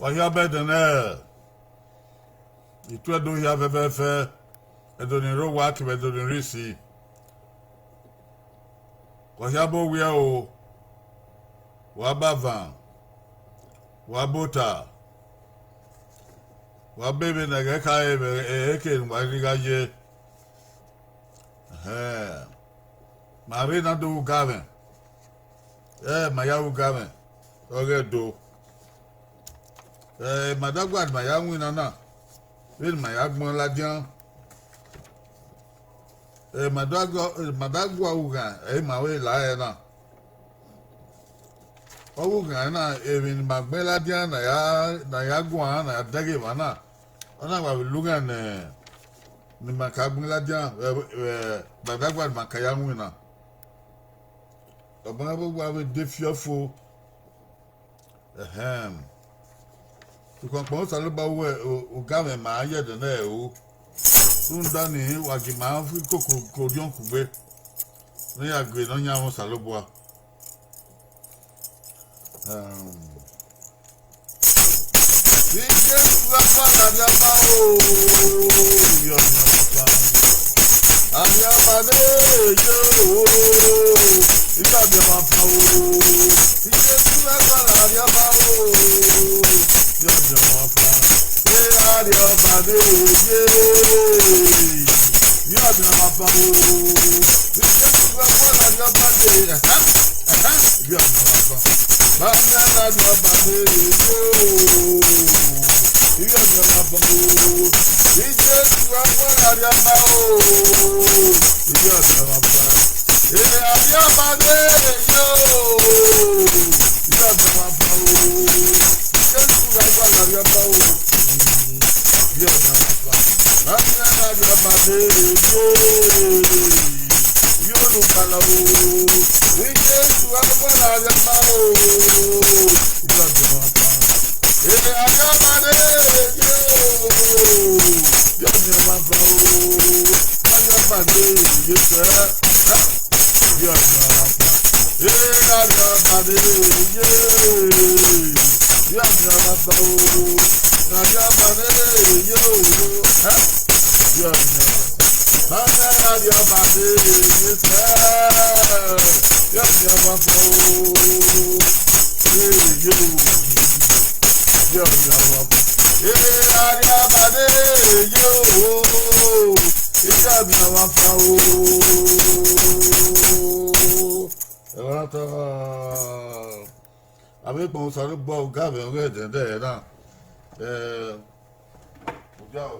Wahia bedene. Itwe do ya vevefe. Edoni ro waki bedoni risi. Wahia bo wia o. Wabavan. Wabota. Wabebe na geka eke nwarigaje. Marina do gaven. Maya gaven. Oge do. Madagwa maya wina na. Will maya gbon ladian. Madagwa uga mawe la na. Uga na even magbe ladian na ya gwa na dage wana. Ona wa luga ni makagbon ladian Madagwa makaya wina. Ọba gbogbo àwọn defiofo ìkọ̀pọ̀ sàlùbà owó ọ̀gáwẹ̀ máa yẹ̀dẹ̀ náà o tó ń dání wàjì máa ń fi kòkò kòríọ̀n kùgbé ní àgbè náà yà wọn sàlùbà. Bí Jésù bá padà bí a bá o yọ̀ ọ̀nà bàbá àyàbàdé yóò ìgbà bí a máa fa o Jésù bá padà bí a bá o yọ̀ ọ̀nà bàbá àyàbàdé yóò ọ̀nà bàbá o Jésù bá padà bí a bá dé yọ̀ ọ̀nà bàbá bàbá àyàbàdé yóò ọ̀nà bàbá o. Jésù wá fọ́nà rí ọba ooo, ìyá ọ̀sẹ̀ wọn fún wa. Èmi àrí ọba léèrè yóò, ìyá ọ̀sẹ̀ wọn fún ooo. Jésù wá fọ́nà rí ọba ooo, ìyá ọ̀sẹ̀ wọn fún wa. Láti ẹ̀dá rí ọba léèrè yóò lù kàlà ooo. Jésù wá fọ́nà rí ọba ooo, ìyá ọ̀sẹ̀ wọn fún wa. Èmi àrí ọba léèrè yóò. Yóò ní ọba bá ooo, wọ́n yọ pàdé ìyè fẹ́, yóò ní ọba bá. Láti ọ̀pàdé ìyè, yóò ní ọba bá ooo, láti ọ̀pàdé ìyè ooo, yóò ní ọba bá. Láti ọ̀pàdé ìyè fẹ́, yóò ní ọba bá ooo, ìyè ooo, yóò ní ọba bá. Àríyàbàdé yóò ìjà mi àwọn afa ooo. Ẹ̀rọ tó àbíkùn sọ̀rọ̀ gbọ́ ọ̀gá mi ọ̀rẹ́ ẹ̀dẹ̀ẹ̀dẹ̀ yẹn náà. Ọjà o.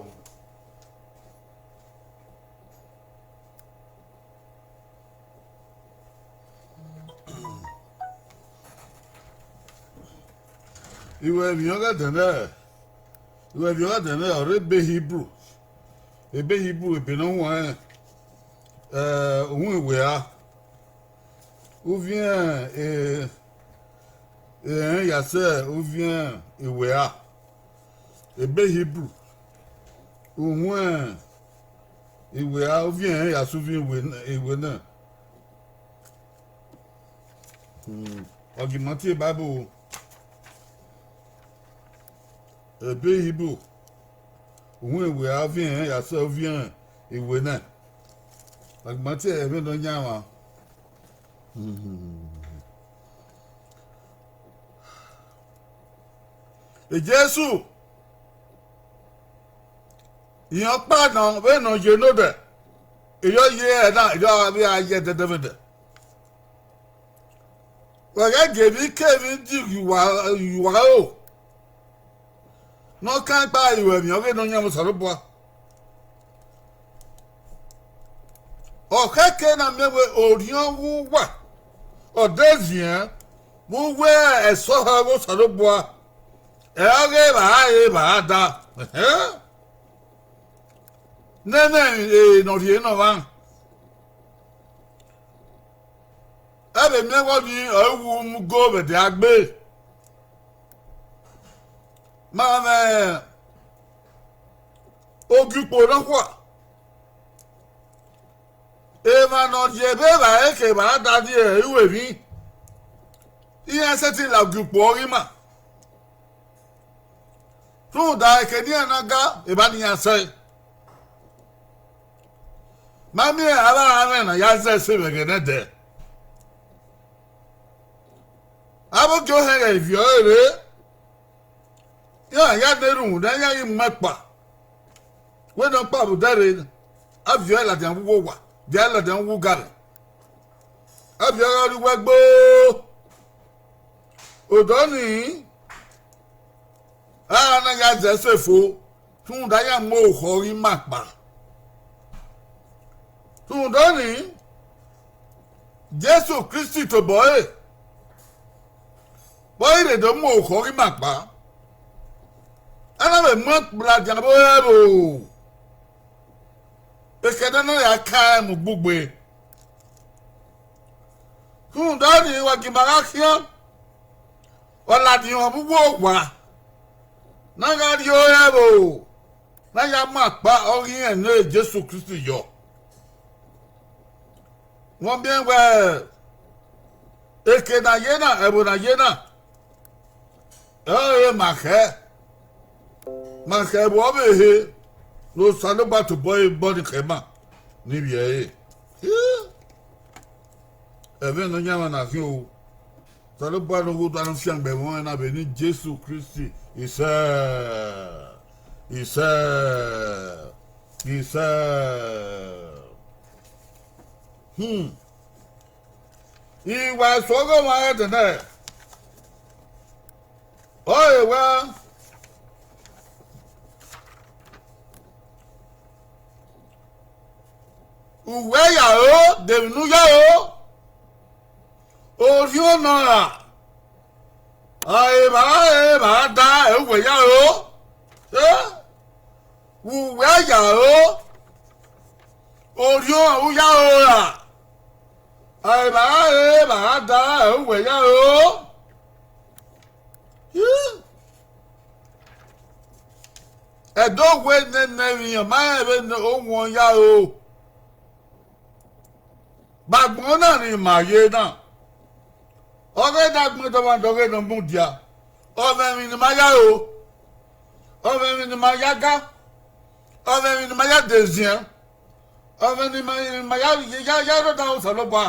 Ìwé ènìyàn ẹ̀dẹ̀ẹ̀dẹ̀. Ìwé ènìyàn ẹ̀dẹ̀ẹ̀dẹ̀ ọ̀rẹ́ ebe Hebrew ebe náà wọ́n òun ìwé a. Ou vient et yasser ou vient ìwé a. Ebe Hebrew au moins ìwé a ou vient yasouvi ìwé náà. Argumentier Bible. Ebe Hebrew òun ìwé a vient yasser ou vient ìwé náà. Argumentier ẹ̀rọ náà yá wa. Jésù ìyàn pàdánù bẹ́ẹ̀ náà yé lóde ìyọ́ yé ẹ̀ náà ìyọ́ àbí ayé dẹ́dẹ́dẹ́ ọ̀rẹ́ gèmí kéèmí dì ìwà o náà ká ń pa ìwẹ̀ mi ọ̀rẹ́ náà yẹn mo sọ̀rọ̀ bọ́ ọ̀kẹ́kẹ́ náà mẹ́wẹ́ òrìàn wú wà ọ̀dẹ́zìyàn mú wẹ́ ẹ̀sọ́ ọ̀rọ̀ sọ̀rọ̀ bọ́ ẹ̀rẹ́ bàá da nẹ́nẹ́ ìnọ̀rìyẹ náà wá ẹ̀bẹ̀ mẹ́wọ́ ni ọ̀hún mú gómìnà àgbẹ̀ máa mẹ́ ogúnpò náà wà ìmọ̀nàdìyẹ bẹ́ẹ̀ bàá ẹ̀kẹ́ bàá da ní ìwé mi ìyẹn ṣe ti là ogúnpò rí mà. Tu da ke ni anaga e ba ni ase. Mami ala na ya se se be gene de. Abo jo he vio ere. Ya deru da ya yi mapa. We don pa bu dare. Avio la dan wo wa. Dia la dan wo gare. Avio la ru wa gbo. Odoni. Na ya ze se fo. Tun da ya mo hori mapa. Tun doni. Jesu Christi to boy. Boy le do mo hori mapa. Ana be mo bla jan bo ebo. Ekeda no ya ka mu gbugbe. Tun doni wa gimara kian. Ola di won buwo wa. Na ga di o ebo. Na ya mapa ori en no Jesu Christi yo. Wọ́n bien wẹ́ eke na yena ebo na yena makẹ́ bo be he lo sanu ba to boy body kema ni bi e ebe no nyama na fi o sanu ba no go anu fi angbe won na be ni Jesu Christi isa Ìwà sọ́gọ́ wọn ayé tẹ̀lé. Ọ̀yẹ̀ wá. Ìwé yàrá dèmínú yàrá. Orí ọ̀nà rà. Àìbá dá ẹ̀wẹ̀ yàrá. Ìwé yàrá. Orí ọ̀nà yàrá rà. Àìbá dá ẹ̀wẹ̀ yàrá. Ẹ̀dọ́gbé nẹ́nẹ́rìyàn máa ń rẹ̀ ohun ọ̀yá o. Gbàgbọ́n náà ni màáyé náà. Ọ̀rẹ́ dàgbọ́n tó máa dọ̀rẹ́ lọ mú díà. Ọ̀rẹ́ mi ni máa yá o. Ọ̀rẹ́ mi ni máa yá gá. Ọ̀rẹ́ mi ni máa yá dèzìẹ́. Ọ̀rẹ́ mi ni máa yá lọ́dà ọ̀sán lọ́gbà.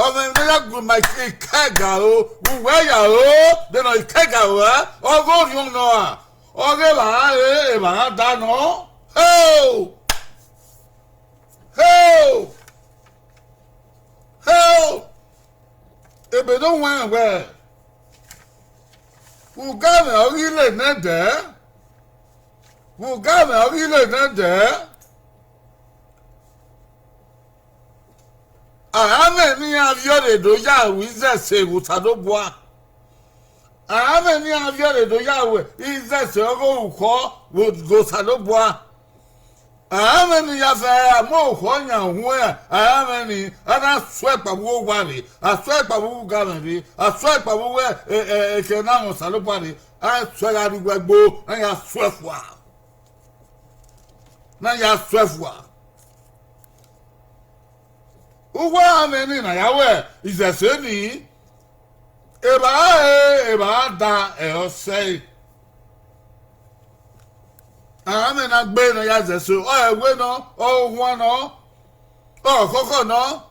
Ọ̀rẹ́ mi ni yá gbé máa ìkẹ́gà o. Wùwẹ́ yà o. Dènà ìkẹ́gà wẹ́. Ọgọ́rùn-ún yóò nọ à. Ọ̀rẹ́ bàá rẹ̀ bàá dáná. Ebe tó wọ́n ẹ̀wẹ̀. Fùgámì orílẹ̀ nẹ́dẹ̀. Fùgámì orílẹ̀ nẹ́dẹ̀. Àhámẹ́ ní aviọ́rẹ̀ tó yà wíṣẹ̀ṣẹ̀ ìwòsàdóbùà. Àhámẹ́ ní aviọ́rẹ̀ tó yà wẹ̀ ìṣẹ̀ṣẹ̀ ọgọ́ òkọ́ ìwòsàdóbùà. Àhámẹ́ ní yàfẹ́ àmọ́ òkọ́ yàn hún ẹ̀. Àhámẹ́ ní ẹ̀dá sọ ìpàwọ́ wà rè. Àsọ ìpàwọ́ gàmẹ̀ rè. Àsọ ìpàwọ́ ẹ̀kẹ́ náà wòsàdóbùà rè. Àsọ ìyàrúgbẹ́ gbó náà yà sọ ẹ̀fọ́. Náà yà sọ ẹ̀fọ́. Ugbo ameni na yawe izeseni eba da eose ame na gbe na ya zeso o ewe no o hwan no o koko no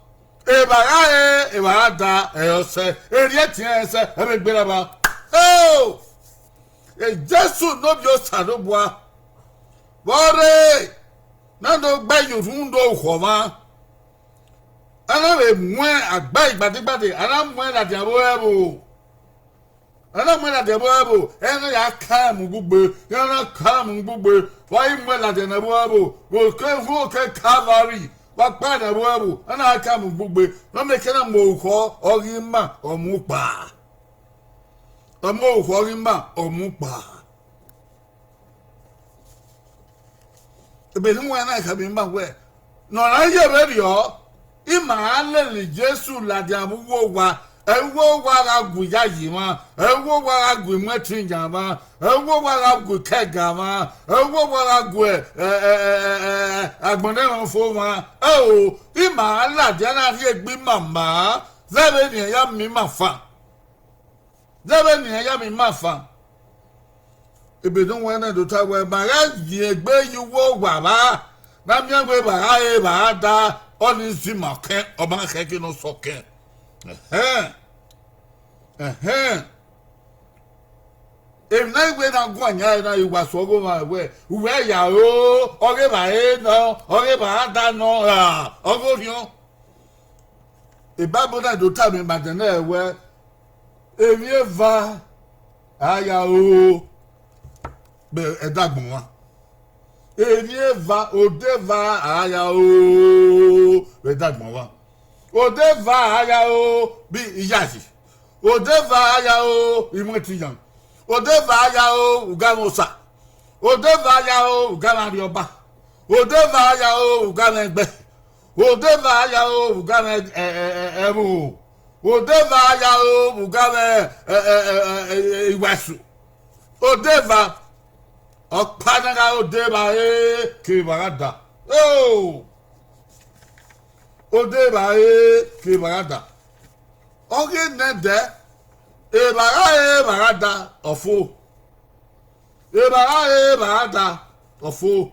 eba da eose eri etin ese ebe gbera ba Jesu no bi o sanobua bore na do gbe yorun do homa ana be mwen agba igbadegbade ana mwen la diabo ebo ana mwen la diabo ebo ena ya ka mu gbugbe yana ka mu gbugbe wa mwen la diabo ebo wo ke Calvary wa pa na ebo ana ka mu gbugbe no me kena mo ko orima omupa omo ko orima omupa ebe ni mwen na ka bi mba we no na ye be rio Ima alele Jesu la diamuwo wa ewo wa la guya yi ma ewo wa la gu mwetinja ma ewo wa la gu kega ma ewo wa la gu agbonde won fo ma ima ala diana ri egbi mama zebe ni ya mi ma fa ebe no wena do ta we mara die gbe yiwo wa ba na mi gbe ba e ba da oni si ma ke o ma ke ki no so ke if na gbe na go anya na iwa so go ma we ya o ge ba e no o ge ba da no o go rion e ba bo na do ta mi ma de na we e va aya o be edagbon wa eri va ode va aya o edagbon wa ode va aya o bi iyaji ode va aya o imotiyan ode va aya o ugamosa ode va aya o ugamari oba ode va aya o ugamegbe ode va aya o ugame emu ode va aya o ugame iwasu ode va ọ̀pánára òde bá kiri bàrà dà òde bá kiri bàrà dà ọ̀gẹ́ nẹ́dẹ́ èbàrà dà ọ̀fọ̀ èbàrà dà ọ̀fọ̀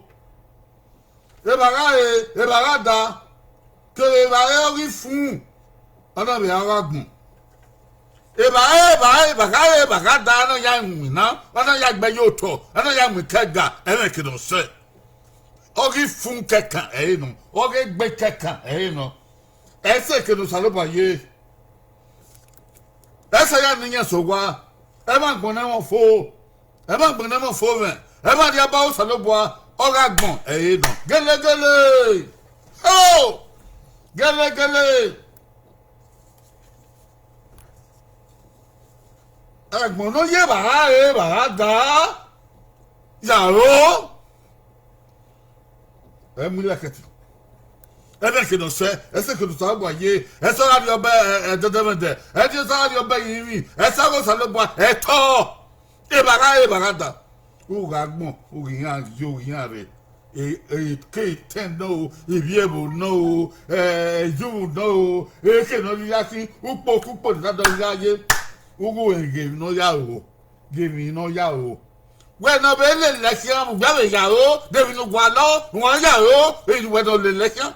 èbàrà dà kiri bàrà orí fún ọ̀nà ìyàrá gùn. Baka da no ya nwina ana ya gbe yo to ana ya mkega ene kido se ogi fun keka no ogi gbe keka no ese kido saloba ye ese ya ninya sogwa e ma gbon na mo fo ven e ma dia ba o salobo oga gbon no gele oh gele ẹ̀gbọ́n ló yé bàrà dá yàrá ẹ mú lẹ́kẹ̀tì ẹ bẹ́ẹ̀ kìnnà sẹ́ ẹ sì kìnnà sọ́ọ́ bọ̀ yé ẹ sọ́ọ́ àdìọ bẹ́ ẹ dẹ́dẹ́mẹ́dẹ́ ẹ ti sọ́ọ́ àdìọ bẹ́ yìí rí ẹ sọ́ọ́ sọ́ọ́ bọ̀ ẹ tọ́ ẹ bàrà dá wúrà gbọ̀n òrìyàn rẹ̀ èké tẹ̀ náà o ìbí ẹ̀bùn náà o ẹ̀ẹ́dùn náà o èké náà yíyá sí púpọ̀ nígbàdàn yíyá yé. Ugu game no yao, give me no yao. When no be election, we yao, David no gualo, one yao, it went on the election.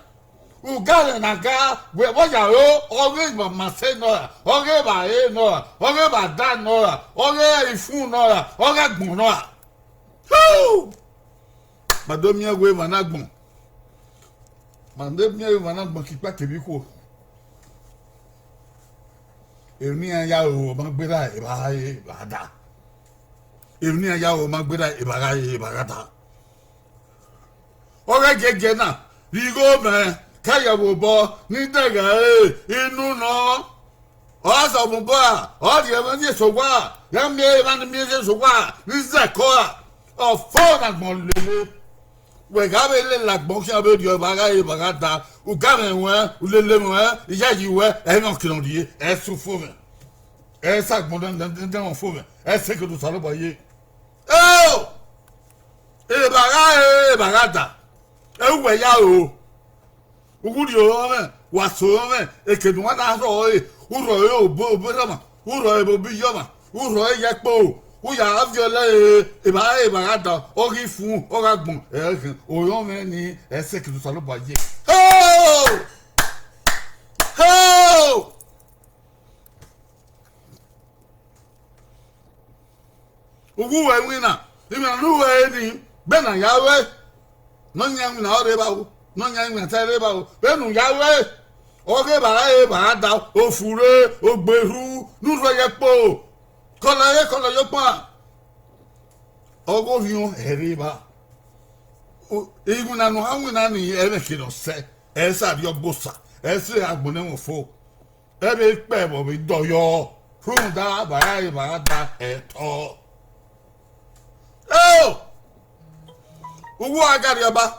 Uga naga, we was yao, always but Maseno, okay by a no, okay by that no, okay if you no, okay no. Whoo! Madomia we managmo. Mandemia managmo keep back to be cool. Èmi aya o ma gbéra ìbàdà èmi aya o ma gbéra ìbàdà ọ̀rẹ́ gẹ́gẹ́ náà rígó mẹ́ káyọ̀wò bọ ní dẹ̀gẹ̀ inú náà ọ̀sọ̀mù bọ́ à ọ̀dì ẹ̀mọ́ ní ìṣòwò à yẹ́mi ẹ̀mọ́ ní ìṣòwò à ní sẹ̀kọ́ à ọ̀fọ́ nàgbọ̀n lélẹ̀ wẹ̀gáwé lè làgbọ̀n kí abẹ́ di ìbàdà ugame wẹ́ ulele wẹ́ ìyá yìí wẹ́ ẹ̀yàn kìlọ̀ yìí ẹ̀ sùn fún mi ẹ̀ sàgbọ̀n dẹ́wọ̀n fún mi ẹ̀ sẹ́kẹ̀dù sàlùbọ̀ yìí. ìbàrà dà ẹ̀ wẹ̀ yá o ugudi o mẹ́ wàsó mẹ́ èkèdù wọn náà sọ̀ ọ́ yìí wúrọ̀ yìí ò bó sọ̀mà wúrọ̀ yìí bó bí yọ̀mà wúrọ̀ yìí yẹ pé o wúyà áfíọ́lẹ̀ ìbàrà dà ọ̀rí fún ọ̀rá gbọ̀n ẹ̀ẹ́kìn òyìnbó mẹ́ ni ẹ̀ sẹ́kẹ̀dù sàlùbọ̀ yìí. Ugu we wina, imi anu we ni, bena yawe, no nyang na ore bawo, no nyang na tere bawo, benu yawe, oge ba da, ofure, ogberu, nuzo yepo, kola yopa, ogo vion heriba. Igun na no hangu na ni ene kino se, esa dio bosa, ese agbone mo fo. Ebe pe bo bi doyo, funda ba da eto. Ugu agari ọba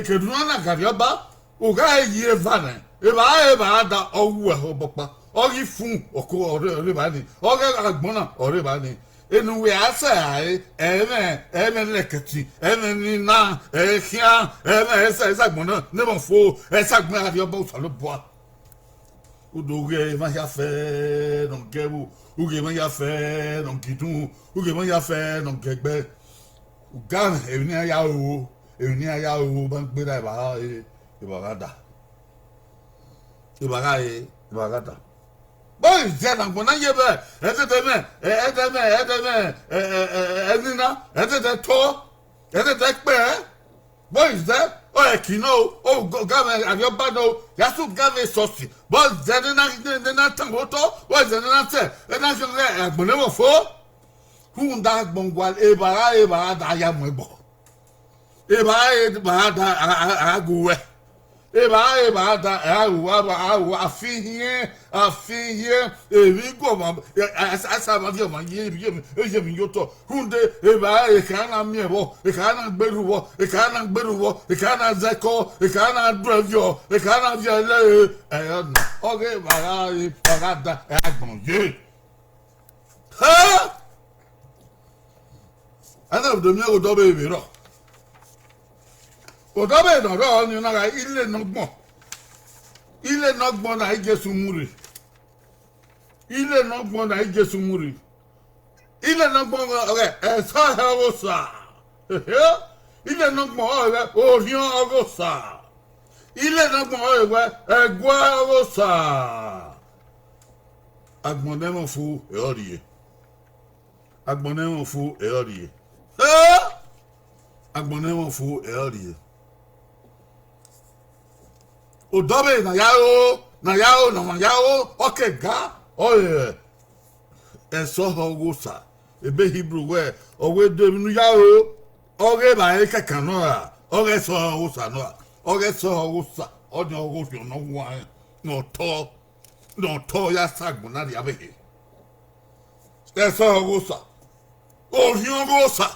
keduna na agari ọba uga yi evane eba da owu ọbọpa ori fun oko ọ̀rẹ́ ba ni oge agbon na ọ̀rẹ́ ba ni enu we ase ai eme leketi eme ni na ehia eme esa agbon na ne mo fo esa agbon agari ọba usalo boa ou d'ouvrir ma café donc kebu ou que ma café donc kitou ou que ma café donc kegbe ou gan e ni aya o ban gbe da ba e ba da e ba da boy je na gbona ye be e te me e te to e te pe boy je oh kino oh game avio bado ya su game sosi boy je na tango to boy je na se e na je agbone mo fo hunda gbongwal e ba da ya mo bo e ba da aguwe e ba da aguwa afiye e go ma asa ma di ma ye mi yoto hunde e ba e kana mi bo e kana gberu bo e kana zeko e kana dravio e kana viale e no oge ba da agbon ye ha ana do mi o do be mi ro o do be no ro ni na ga ile no gbon na Jesu muri ile no gbon na Jesu muri ile no gbon e sa ha o sa ile no gbon o rion o sa ile no gbon e gwa o sa agbon de mo fu e ori agbon de mo fu e ori agbon de mo fu e ori o dobe na yao okay ga oye eso hogusa ebe Hebrew we owe do mi nu yao oge ba e kekan no a oge so hogusa no a oge so hogusa odin hogusa no wa no to ya sagbo na dia be eso hogusa o hion hogusa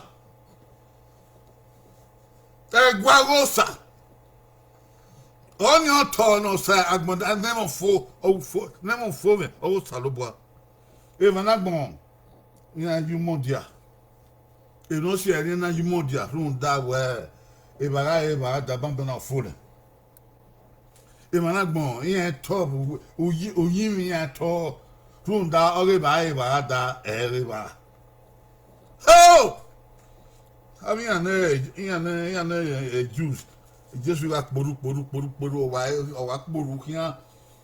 e gwa hogusa on your tono say agbon never fo me o saloboa e vanagbon ina yumodia e no se eri na yumodia run da we e ba da ban na fo le e vanagbon yen top oyi mi ya to run da ore ba da ere ba oh ami ane juice Jesu ga poru wa poru kian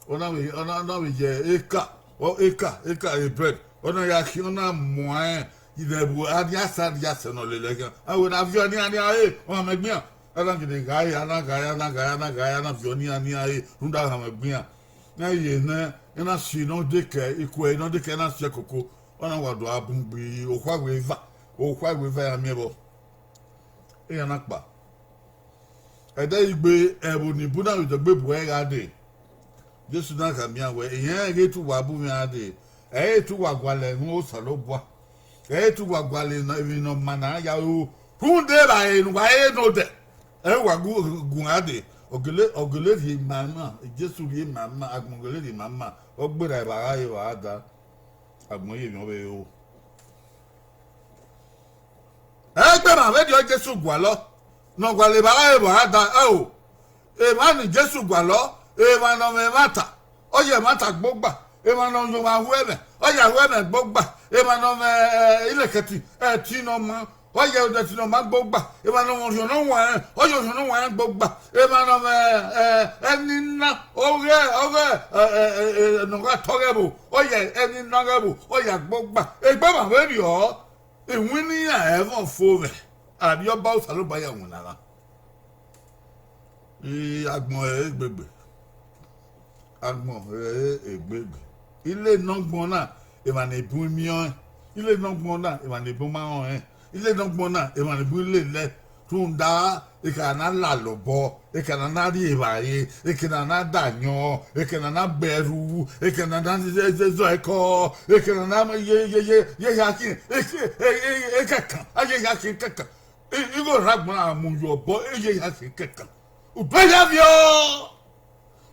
ona we je eka e bread ona ya ki ona moin ile bu adia sa dia se no le le awo na avion ni e o ma gbin ala ngide ga na avion ni e runda ha ma gbin na ye na si no de ke ikwe no de ke na se koko ona wa do abungbi o kwa we va ya mi bo e ya na pa ede igbe ebu ni buna wi dogbe bu e ga de Jesu na ka mi awe eyan ge tu wa bu mi ade e tu wa gwale nu o salobo e tu wa gwale na ebi no mana ya o hunde ba e nu wa e no de e wa gun ade ogele ri mama Jesu ri mama agbongele ri mama ogbera ba ga e wa ada agbon ye mi o be o e gbe ma we di Jesu gwa lo no gwale ba e ba da o e ma ni Jesu gwa lo e ma no me mata o ye mata gbogba e ma no yo ma hueme o ya hueme gbogba e ma no me ile keti e ti no ma o ye o de ti no ma gbogba e ma no yo no wa o yo no wa gbogba e ma no me eni na o ge no ga togebu o ye eni na gebu o ya gbogba e gbe ma we ri o e wini ya e fo fo me abi o ba o salo ba ya won nara agbon egbegbe agbon egbegbe ile nogbon na e ma na ebu mi on ile nogbon na e ma na ebu ma on ile nogbon na e ma na ebu ile le tunda e ka na la lobo e ka na ri ibaye e ka na danyo e ka na beru e ka na zo eko e ka na ye yakin e ka kan aye yakin kan Igo ragbon amu yo bo eye ya se kekan. U beja vio.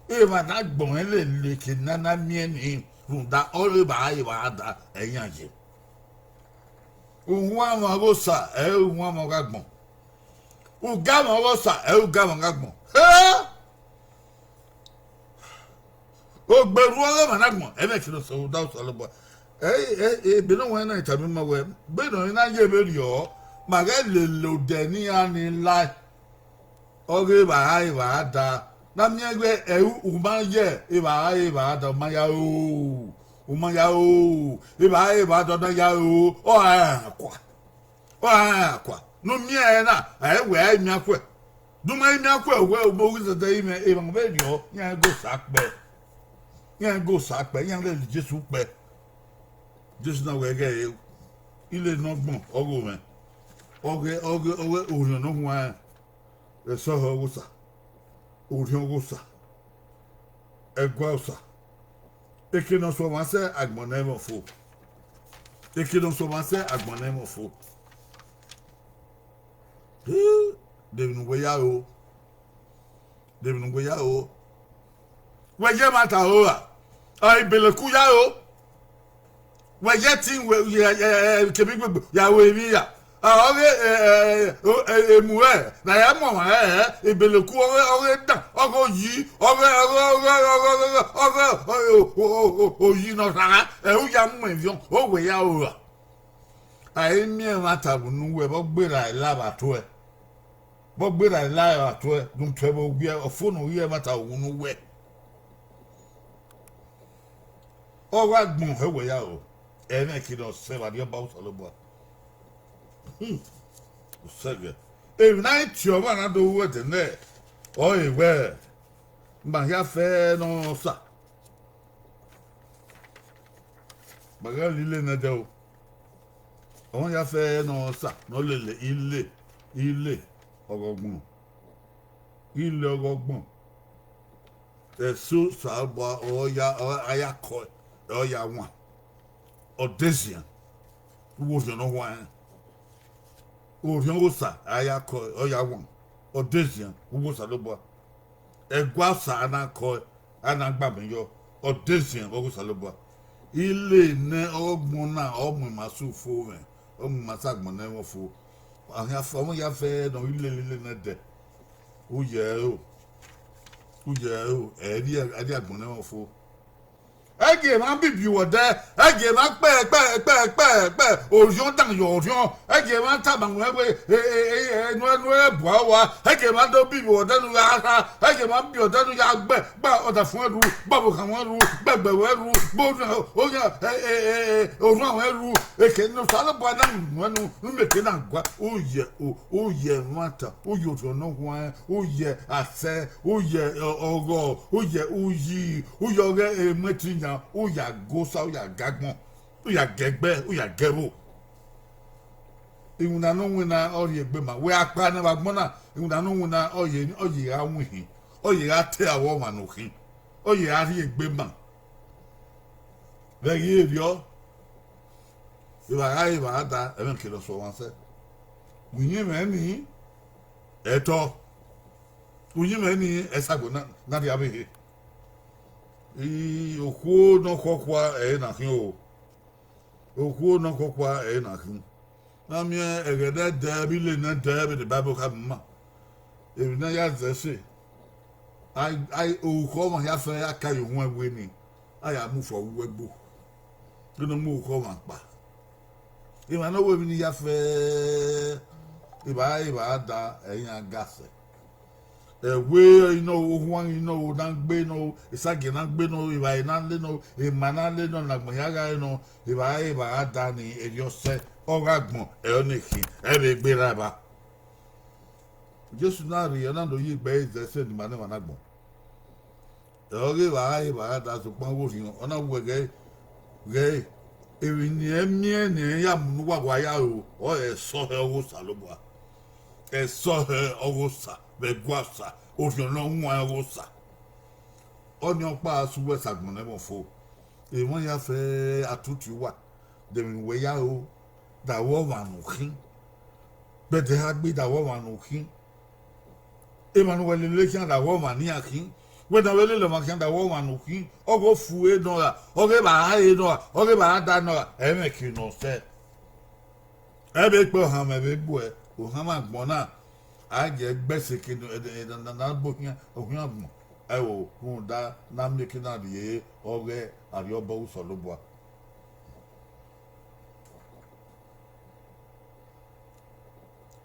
E ma na gbon le ke nana mi ni runda ore ba e ba da eyan je. U wa mo go sa e u wa mo gagbon. U ga mo go sa e u ga mo gagbon. o gberu o managmo e me kilo so da so lo be no when na tabi ma we be no na ye be rio ma ga le lo de ni ani lai oge ba ai ba da na mi egbe u ma ye e ba da ma ya o ma ya o e ba da ya o kwa no mi e na e we mi akwa do my akwa we o bo wi da ime e ba be rio yan go sack pe yan le Jesu pe Jesu na we ge ile no gbon ogo me oge ori no wa e so ho wo sa ori ho sa e gwa sa e ke no so ma se agbon mo fo e ke no so ma se agbon mo fo Devin we ya o we je mata o ai bele ku ya o we je tin we ke bi gbegbe ya we mi ya oge emuwe na ya mo wa ebele ku oge da ogo yi oge o yi no sara u ya mo envion o we ya o ai mi mata bu nu we bo gbera laba to e bo gbera laba to e dun to bo gbe ofonu yi mata unu we o wa gbon he we ya o ene ki do se ba dio ba so lo bo Sege. If night your man do what in there. Oh, where? But ya fair no sa. Baga lile na do. Oh, ya fair no sa. No lile ile ogogbon. Ile ogogbon. So sa ba o ya ayako o ya wan. Odesian. Who was no one. Oriongosa ayako oyawan Odesian ugosa lobo egwa sa na ko ana gba mi yo Odesian ugosa lobo ile ne ogbon na omu masu fo me omu masagbon na won fo ahia fo mo ya fe no ile na de o ye o adi agbon na won fo ege ma bibi wo de ege ma pe orion dan yo orion ege ma ta ba we no bo wa ege ma do bibi wo de nu ya ege ma bi o de nu ya gbe ba o da fun ru ba bo kan won ru gbegbe we ru bo o ya orion we ru eke no sala bo na nu me ke na gwa o ye mata o yo to no wan o ye ase o ye ogo o ye uyi o yo ge metinya o ya gosa o ya gagbon o ya gegbe o ya gero iwuna no wina ori egbe ma we apa na bagbon na iwuna no wina oye awuhin oye ate awo ma no kin oye ari egbe ma vegi ebio iba ada even kilo so wan se munye me ni eto munye me ni esago na dia be okwo no kokwa na hin o okwo no kokwa na hin na mi egede de bi le na de bi the bible ka ma e na ya zese ai okwo ma ya fe aka yo hu ewe ni aya mu fo wegbo no mu okwo ma pa e ma no we bi ni ya fe iba da eyin agase we ohun na gbe no isage na gbe no iba ina le no imana le no na gboyaga no iba ada ni eyose oragbon eoniki ebe gbera ba Jesu na ri na do yi gbe izese ni mane managbon iba ada so pon wo fi ona wege ge ewi ni emie ni ya mu wa ya o so he wo salobo so he ogosa begwasa ofiona nwa ogosa oni opa asuwe sagbon ne mo fo e won ya fe atutu wa de mi we ya o da wo wa no kin be de ha gbe da wo wa no kin Emmanuel le kan da wo ma ni akin we da we le ma kan da wo wa no kin ogo fu e no la oge ba ha e no oge ba da no e me kin no se e be pe han me be gbo e o han ma gbon na a je gbese kinu na bo yan ohun agbon ewo hunda na mekina die oge arioba usolobwa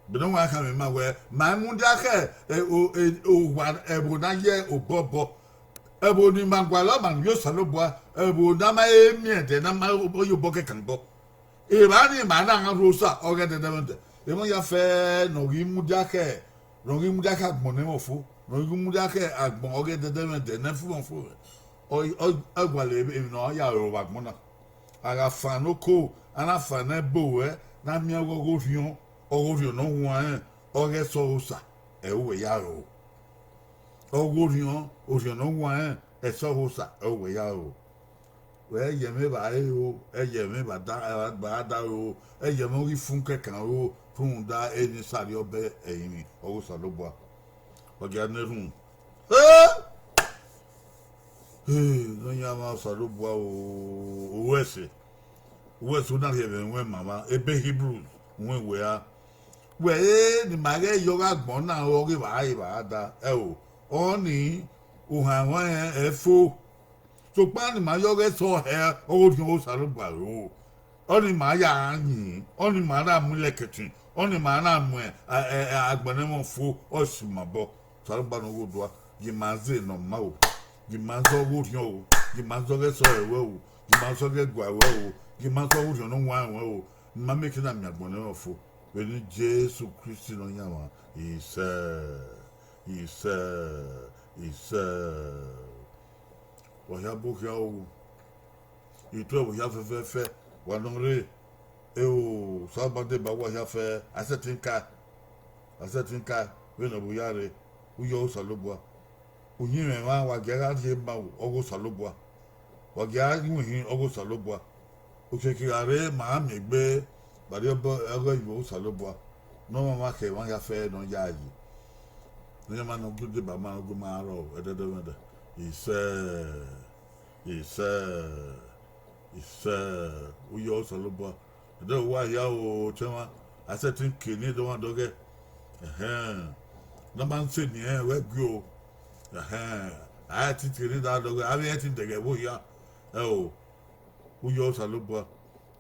bidon wa ka me ma we ma munda ke o wa ebo na ye obobo ebo ni mangwala man yo solobwa ebo na ma emiete na ma oyo boke kanbo e ba ni ma na rosa oge de de e mo ya fe no ri munda ke agbon mo fo no ri munda ke agbon oge de de na fu fo o agwale e no ya ro wa gbon na aga fanoko ana fana bo na mi ogo fion ogo no wan oge so sa e we ya ro ogo fion o fion no wan e so sa e we ya ro we ye me ba o e ye me ba da o e ye mo ri fun kekan o fun da e ni sari obe eyin ogo sa lo bo oge anerun no llama salud o wese una riebe nwe mama ebe Hebrews nwe we ni mage yoga gbon na o ri ba da o oni o han wa efo so pa ni ma yoga so he o ri o salud o oni ma ya yin oni ma ra mu leketin oni ma na mu agbon mo fo o si mabo salud no go do gimaze no ma o gimanzo wurion gimanzo ge so ewe o gimanzo ge gwa ewe o gimanzo wurion no wan ewe o ma make na mi agbon na ofo we ni Jesus Christ no yama is wa ya bo ya o ito wo ya fe wa no re e o sa ba de ba wa ya fe asetinka we no bu ya re uyo salobwa unyime wa gera je ba ogo salobwa wa gera yin ogo salobwa o se ki are ma mi gbe bari ogo iwo salobwa no ma ke wa ya fe no ya yi no ma no gude ba ma ogo ma ro edede uyo salobwa de wa ya o chema asetin kini do wa doge no man se ni we gbo I think that dog. I mean, I think they get ya. Oh, who you also look for?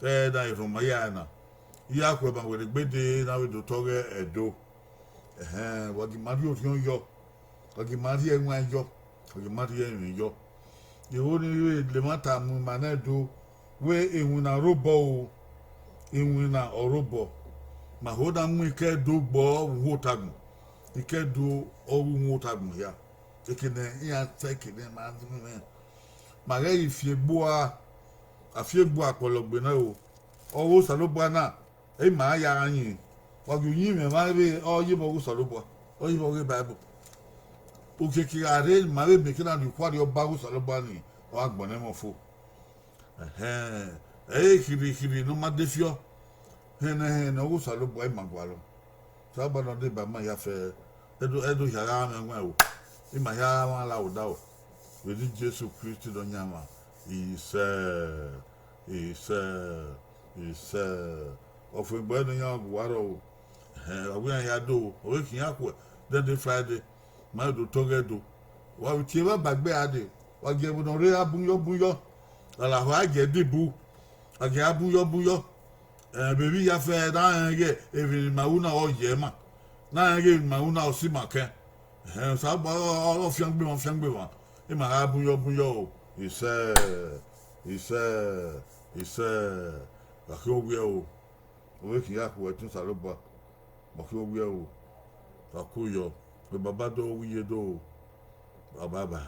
That is from Mayana. Ya kwa with the bed now we do talk a do. What the Mario yo, what the Mario and yo, what the Mario and yo. The only the matter man do where in win a robo in win a robo. Mahoda mwike do bo wotagun. Ike do all wotagun here. Ekene ya tekene ma re ifiegbo apologbe na o owo salogbo na e ma ya yin ogu yin me ma be o yibo salogbo o yibo ge bible o kekira are ma be mekina du kwari oba go salogbo ni o agbon mo fo kiri no ma defio he o salogbo e magwalo so ba no de ba ma ya fe edo yara me nwa o ima ya wa la udao we di Jesus Christ do nyama ofu gbe no yan gwaro awu ya do o kin akwa then Friday ma do togedo wa we ti ba bagbe ade wa ge bu no re abunyo ala wa ge dibu age abunyo bebi ya fe na ge even mauna o ye ma na ge mauna o si ma ke sa ba o fiangbe wa e ma abunyo o ise la ko gbe o we ki akwa tun sa lo ba ko gbe o ta ko yo be baba do wiye do baba